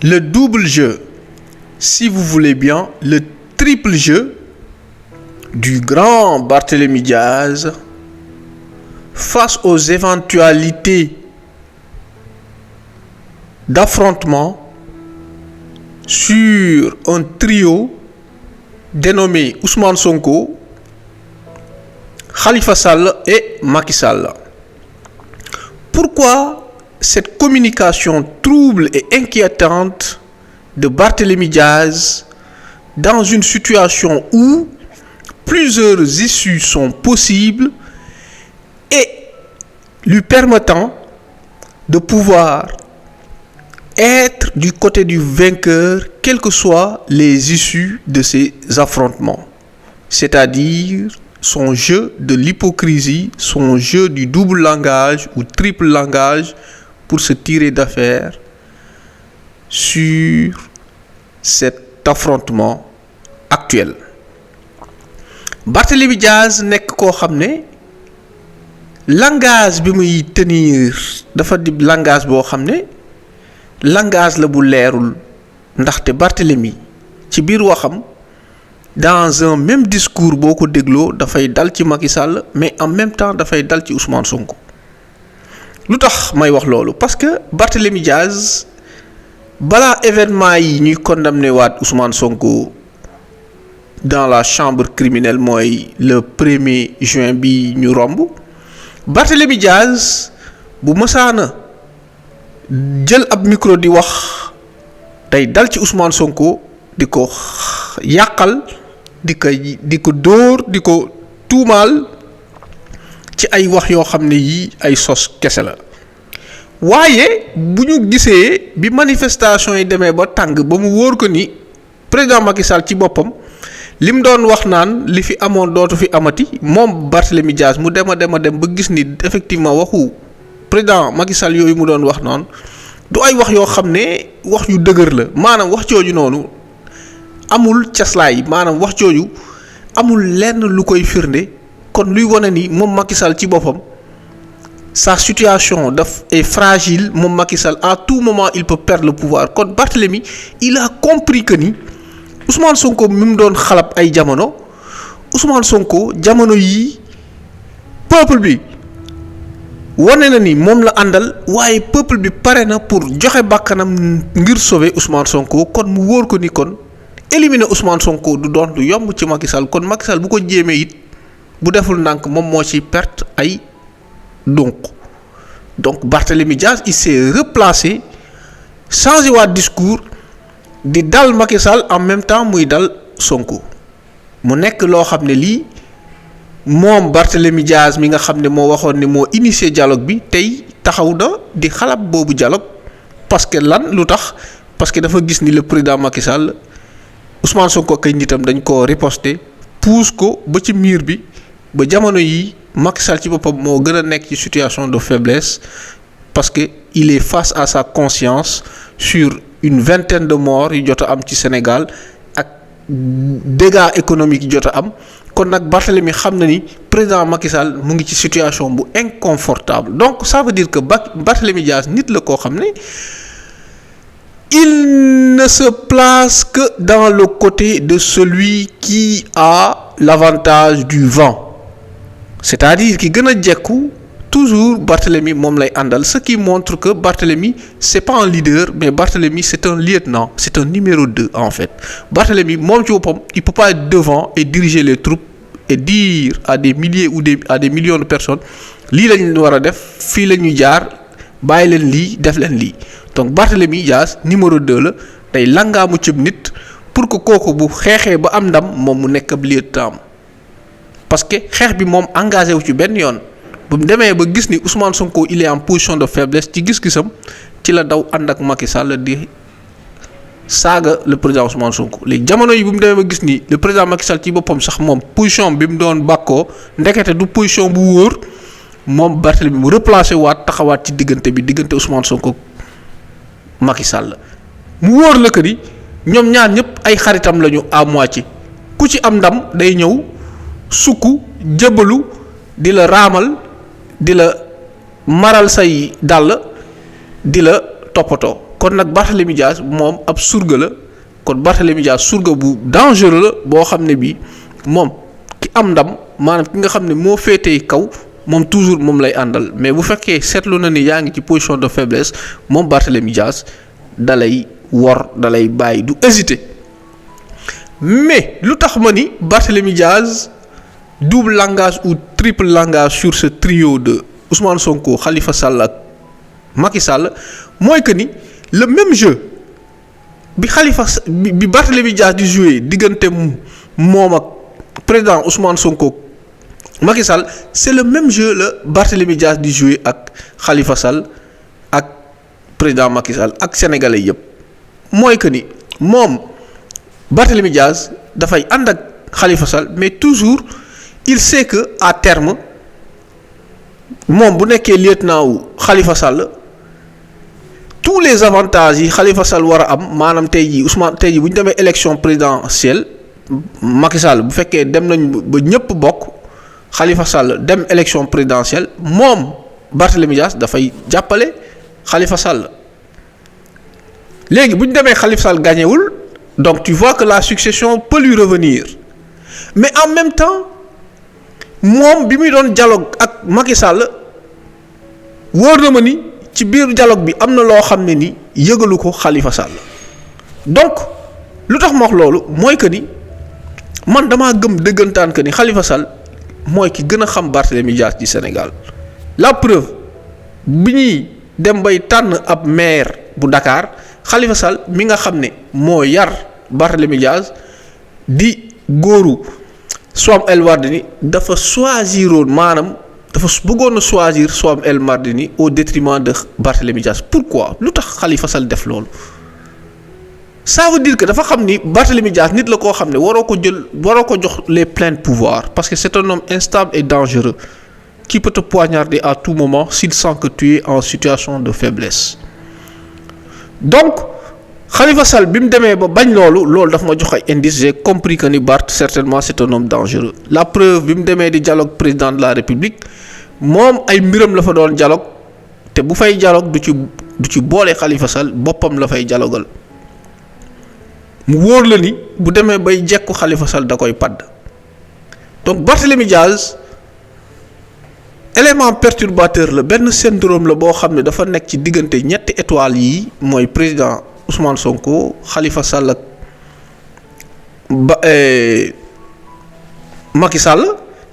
le double jeu, si vous voulez bien, le triple jeu du grand Barthélémy Diaz face aux éventualités d'affrontement sur un trio dénommé Ousmane Sonko, Khalifa Sall et Macky Sall. Pourquoi cette communication trouble et inquiétante de Barthélémy Diaz dans une situation où plusieurs issues sont possibles et lui permettant de pouvoir être du côté du vainqueur, quelles que soient les issues de ces affrontements. C'est-à-dire son jeu de l'hypocrisie, son jeu du double langage ou triple langage pour se tirer d'affaire sur cet affrontement actuel. Barthélémy Diaz nekk koo xam ne langage bi muy tenir dafa di langage boo xam ne langage la bu leerul, ndaxte Barthélémy ci biir waxam dans un même discours boo ko dégloo dafay dal ci Macky Sall mais en même temps dafay dal ci Ousmane Sonko. lu tax may wax loolu parce que Barthélémy Diaz balaa événement yi ñuy condamné waat Ousmane Sonko dans la chambre criminelle mooy le 1er juin bi ñu romb, Barthélémy Diaz bu mësaana jël ab micro di wax day dal ci Ousmane Sonko di ko yàqal di ko dóor di ko tuumaal ci ay wax yoo xam ne yii ay sos kese la. waaye bu ñu gisee bi manifestation yi demee ba tàng ba mu wóor ko ni président Macky Sall ci boppam li mu doon wax naan li fi amoon dootu fi amati, moom Barthélémy Diaz mu dem ba gis ni effectivement waxu président Macky Sall yooyu mu doon wax noonu du ay wax yoo xam ne wax yu dëgër la, maanaam wax jooju noonu amul caslaay, maanaam wax jooju amul lenn lu koy firnde. kon luy wane ni moom Macky Sall ci boppam sa situation est fragile, moom Macky Sall à tout moment il peut perdre le pouvoir. kon Barthélémy il a compris que ni Ousmane Sonko mi mu doon xalab ay jamono, Ousmane Sonko jamono yii peuple bi wane na ni moom la àndal, waaye peuple bi pare na pour joxe bakkanam ngir sauver Ousmane Sonko. kon mu wóor ko ni kon éliminer Ousmane Sonko du doon lu yomb ci Macky Sall. kon Macky Sall bu ko jéemee it bu deful ndànk moom moo ci perte ay donc Barthélémy Diaz il s'est replacé, changé waat discours di dal Macky Sall en même temps muy dal Sonko. mu nekk loo xam ne lii moom Barthélémy Diaz mi nga xam ne moo waxoon ne moo initié dialogue bi tey taxaw na di xalab boobu dialogue. parce que lan lu tax parce que dafa gis ni le président Macky Sall Ousmane Sonko ak ay nitam dañ ko riposter pousse ko ba ci mur bi ba jamono yi Macky Sall ci boppam moo gën a nekk ci situation de faiblesse parce que il est face à sa conscience sur une vingtaine de morts yu jot a am ci Sénégal ak dégâts économiques yu jot a am. kon nag Barthélémy xam na ni président Macky Sall mu ngi ci situation bu inconfortable. donc ça veut dire que Barthélémy Diaz nit la koo xam ne il ne se place que dans le côté de celui qui a l'avantage du vent, c'est-à-dire ki gën a jekku toujours Barthélémy moom lay àndal, ce qui montre que Barthélémy c'est pas un leader mais Barthélémy c'est un lieutenant, c'est un numéro 2 en fait. Barthélémy moom ci boppam il peut pas être devant et diriger les troupes et dire à des milliers ou à des millions de personnes lii lañ war a def, fii la ñuy jaar, bàyyi leen lii, def leen lii. donc Barthélémy Diaz numéro 2 la, tey langaamu cëb nit pour que kooku bu xeexee ba am ndam moom mu nekk ab lieutenant. parce que xeex bi moom engagé wu ci benn yoon. bu mu demee ba gis ni Ousmane Sonko il est en position de faiblesse ci gis-gisam ci la daw ànd ak Macky Sall di saaga le président Ousmane Sonko. léegi jamono yi bu mu demee ba gis ni le président Macky Sall ci boppam sax moom position bi mu doon bàkkoo ndekete du position bu wóor, moom Barthélémy mu replacé waat taxawaat ci diggante Ousmane Sonko Macky Sall. mu wóor la que ni ñoom ñaar ñëpp ay xaritam lañu à moitié, ku ci am ndam day ñëw sukk jëbalu di la raamal, di la maral say dàll, di la toppatoo. kon nag Barthélémy Dias moom ab surga la kon Barthélémy Dias surga bu dangereux la boo xam ne bii moom ki am ndam maanaam ki nga xam ne moo féetee kaw moom toujours moom lay àndal mais bu fekkee seetlu na ni yaa ngi ci position de faiblesse moom Barthélémy Dias dalay wor dalay bàyyi du hésiter mais lu tax ma ni Barthélémy Dias double langage ou triple langage sur ce trio de Ousmane Sonko Khalifa Sall ak Macky Sall mooy que ni le même jeu bi bi Barthélémy Dias di jouer diggante moom ak président Ousmane Sonko Macky Sall c'est le même jeu la Barthélémy Dias di jouer ak Khalifa Sall ak président Macky Sall ak sénégalais yëpp mooy que ni moom Barthélémy Dias dafay ànd ak Khalifa Sall mais toujours il sait que à terme moom bu nekkee lieutenant wu Khalifa Sall tous les avantages yi Khalifa Sall war a am maanaam tey jii tey jii bu ñu demee élection présidentielle Macky Sall bu fekkee dem nañ ba ñëpp bokk Khalifa Sall dem élection présidentielle moom Barthélémy Dias dafay jàppale Khalifa Sall léegi bu ñu demee Khalifa Sall gañewul donc tu vois que la succession peut lui revenir mais en même temps moom bi muy doon dialogue ak Macky Sall wóor na ma ni ci biir dialogue bi am na loo xam ne ni yëgalu ko Khalifa Sall donc lu tax ma wax loolu mooy que ni man damaa gëm dëggantaan que ni Khalifa Sall mooy ki gën a xam Barthélémy Dias ci Sénégal la preuve bi ñuy dem bay tànn ab maire bu Dakar Khalifa Sall mi nga xam ne moo yar Barthélémy Dias di góoru Soham El Wardini dafa choisiroon maanaam dafa bëggoon a choisir Soham El Wardini au détriment de Barthélémy Dias pourquoi lu tax Khalifa Sall def loolu ça veut dire que dafa xam ni Barthélémy Dias nit la koo xam ne waroo ko jox les pleins pouvoirs parce que c'est un homme instable et dangereux qui peut te poignarder à tout moment s'il sent que tu es en situation de faiblesse donc Khalifa Sall bi mu demee ba bañ loolu daf ma jox ay indice j'ai compris que ni Barth certainement c'est un homme dangereux la preuve bi mu demee di dialogue président de la République moom ay mbiram la fa doon dialogue te bu fay dialogue du ci boole Khalifa Sall boppam la fay dialogal mu wóor la ni bu demee bay jekku Khalifa Sall da koy padd donc Barthélémy Dias élément perturbateur la benn syndrome la boo xam ne dafa nekk ci diggante ñetti étoiles yi mooy président Ousmane Sonko Khalifa Sall ak Macky Sall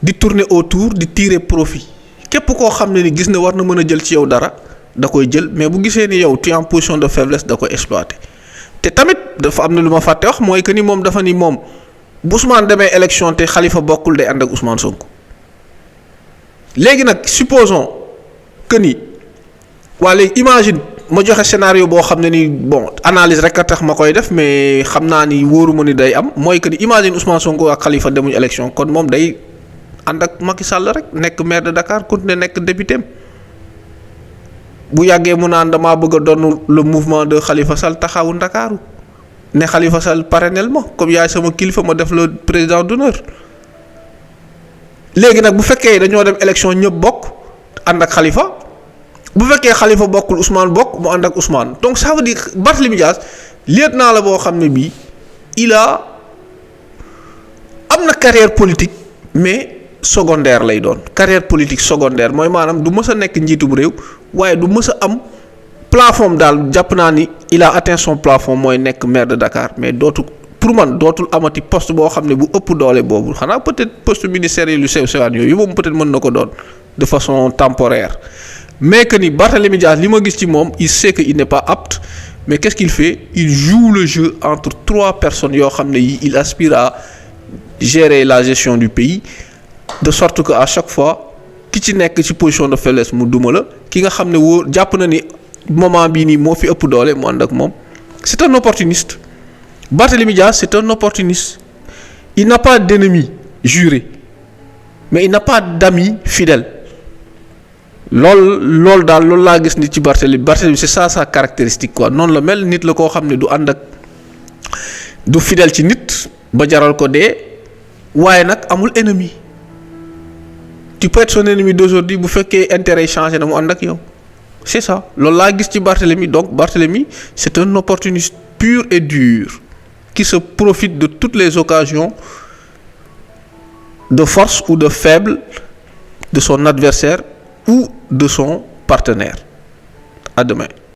di tourner autour di tirer profit képp koo xam ne ni gis ne war na mën a jël ci yow dara da koy jël mais bu gisee ni yow tu es en position de faiblesse da koy exploiter te tamit dafa am na lu ma fàtte wax mooy que ni moom dafa ni moom bu Ousmane demee élection te Khalifa bokkul day ànd ak Ousmane Sonko léegi nag supposons que ni waa léegi imagine ma joxe scénario boo xam ne ni bon analyse rek a tax ma koy def mais xam naa ni wóoruma ni day am mooy que ni imagine Ousmane Sonko ak Khalifa demuñu élection kon moom day ànd ak Macky Sall rek nekk maire de Dakar continuer nekk député bu yàggee mu naan damaa bëgg a doon le mouvement de Khalifa Sall taxawu Ndakaaru ne Khalifa Sall parrainel ma comme yaay sama kilifa ma def le président d'honneur léegi nag bu fekkee dañoo dem élection ñëpp bokk ànd ak Khalifa bu fekkee Khalifa bokkul Ousmane bokk mu ànd ak Ousmane donc ça veut dire Barthélémy Dias lieutenant la boo xam ne bii am na carrière politique mais secondaire lay doon carrière politique secondaire mooy maanaam du mës a nekk njiitum réew waaye du mës a am plafond daal jàpp naa ni il a atteint son plafond mooy nekk maire de Dakar mais dootul amati poste boo xam ne bu ëpp doole boobu xanaa peut-être poste ministériel yu sew sewaan yooyu moom peut-être mën na ko doon de façon temporaire mais que ni Barthélémy Dias li ma gis ci moom il sait que il n'est pas apte mais qu'est-ce qu'il fait il joue le jeu entre trois personnes yoo xam ne yi il aspire à gérer la gestion du pays de sorte que à chaque fois ki ci nekk ci position de faiblesse mu duma la ki nga xam ne wóor jàpp na ni moment bii nii moo fi ëpp doole mu ànd ak moom c'est un opportuniste Barthélémy Dias c'est un opportuniste il n'a pas d'ennemi juré mais il n'a pas d'amis fidèles loolu daal loolu laa gis ni ci Barthélémy c'est ça sa caractéristique quoi noonu la mel nit la koo xam ne du ànd ak du fidèle ci nit ba jaral ko dee waaye nag amul ennemi tu peux être son ennemi d'aujourd'hui bu fekkee intérêt changé na mu ànd ak yow c'est ça loolu laa gis ci Barthélemy. Donc Barthélemy c'est un opportuniste pur et dur qui se profite de toutes les occasions de force ou de faible de son adversaire ou de son partenaire. À demain.